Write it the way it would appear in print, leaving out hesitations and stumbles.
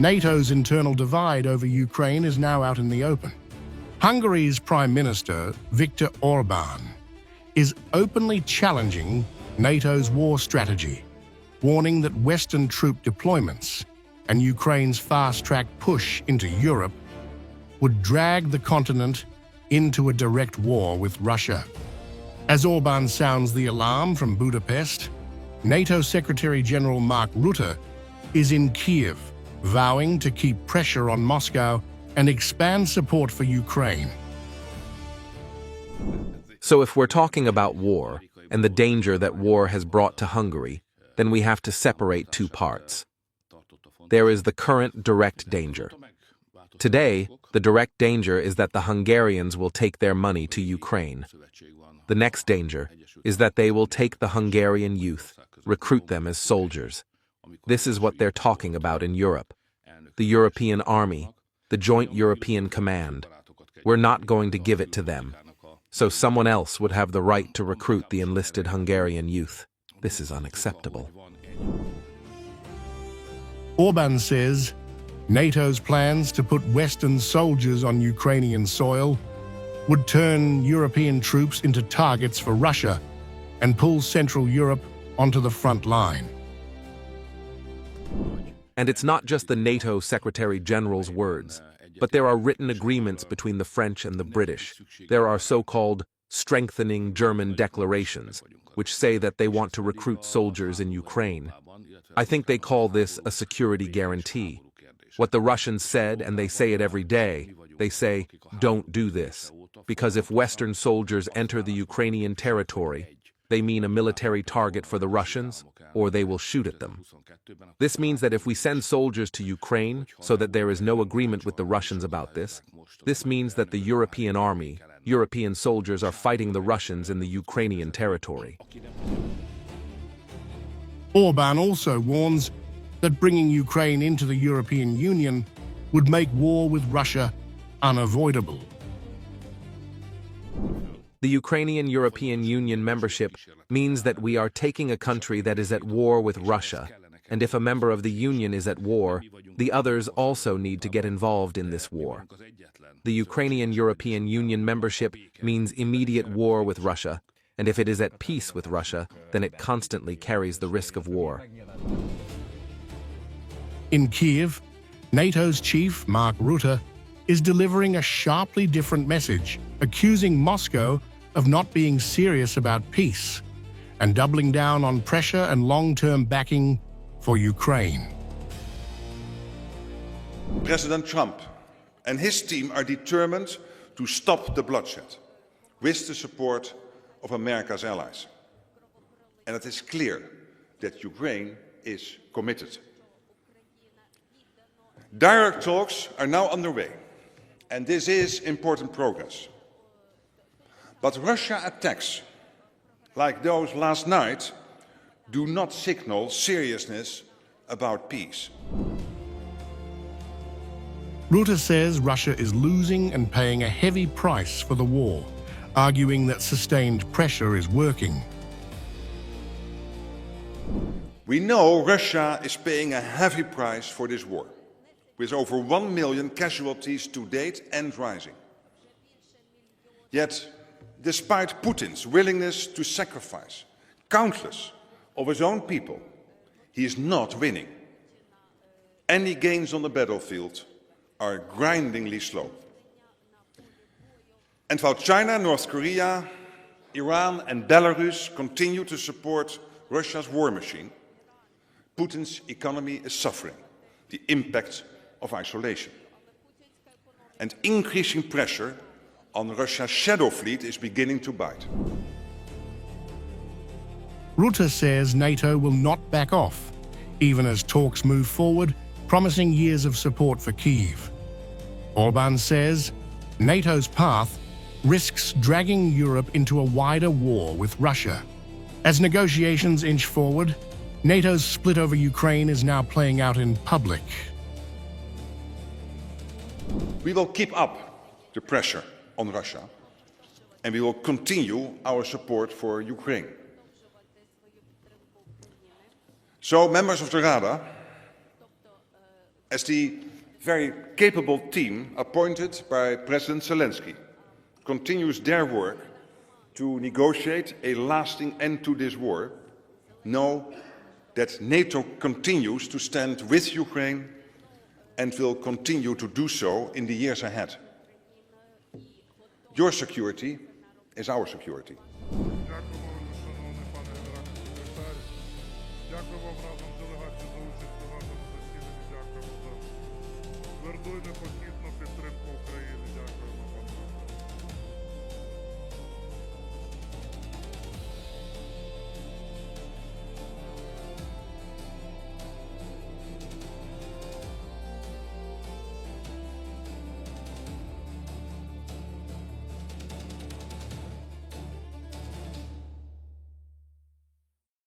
NATO's internal divide over Ukraine is now out in the open. Hungary's Prime Minister, Viktor Orban, is openly challenging NATO's war strategy, warning that Western troop deployments and Ukraine's fast-track push into Europe would drag the continent into a direct war with Russia. As Orban sounds the alarm from Budapest, NATO Secretary-General Mark Rutte is in Kyiv, vowing to keep pressure on Moscow and expand support for Ukraine. So if we're talking about war and the danger that war has brought to Hungary, then we have to separate two parts. There is the current direct danger. Today, the direct danger is that the Hungarians will take their money to Ukraine. The next danger is that they will take the Hungarian youth, recruit them as soldiers. This is what they're talking about in Europe. The European Army, the Joint European Command. We're not going to give it to them. So someone else would have the right to recruit the enlisted Hungarian youth. This is unacceptable. Orban says NATO's plans to put Western soldiers on Ukrainian soil would turn European troops into targets for Russia and pull Central Europe onto the front line. And it's not just the NATO Secretary-General's words, but there are written agreements between the French and the British. There are so-called strengthening German declarations, which say that they want to recruit soldiers in Ukraine. I think they call this a security guarantee. What the Russians said, and they say it every day, they say, don't do this. Because if Western soldiers enter the Ukrainian territory, they mean a military target for the Russians, or they will shoot at them. This means that if we send soldiers to Ukraine, so that there is no agreement with the Russians about this means that the European army, European soldiers are fighting the Russians in the Ukrainian territory. Orban also warns that bringing Ukraine into the European Union would make war with Russia unavoidable. The Ukrainian European Union membership means that we are taking a country that is at war with Russia, and if a member of the Union is at war, the others also need to get involved in this war. The Ukrainian European Union membership means immediate war with Russia, and if it is at peace with Russia, then it constantly carries the risk of war. In Kyiv, NATO's chief, Mark Rutte, is delivering a sharply different message, accusing Moscow of not being serious about peace and doubling down on pressure and long-term backing for Ukraine. President Trump and his team are determined to stop the bloodshed with the support of America's allies. And it is clear that Ukraine is committed. Direct talks are now underway, and this is important progress. But Russia attacks, like those last night, do not signal seriousness about peace. Rutte says Russia is losing and paying a heavy price for the war, arguing that sustained pressure is working. We know Russia is paying a heavy price for this war, with over 1 million casualties to date and rising. Yet, despite Putin's willingness to sacrifice countless of his own people, he is not winning. Any gains on the battlefield are grindingly slow. And while China, North Korea, Iran and Belarus continue to support Russia's war machine, Putin's economy is suffering the impact of isolation. And increasing pressure on Russia's shadow fleet is beginning to bite. Rutte says NATO will not back off, even as talks move forward, promising years of support for Kyiv. Orban says NATO's path risks dragging Europe into a wider war with Russia. As negotiations inch forward, NATO's split over Ukraine is now playing out in public. We will keep up the pressure on Russia, and we will continue our support for Ukraine. So, members of the Rada, As the very capable team appointed by President Zelensky continues their work to negotiate a lasting end to this war, know that NATO continues to stand with Ukraine and will continue to do so in the years ahead. Your security is our security. Дякую вам разом з делегацією за участь у нашому засіданні. Дякуємо за тверду і непохідну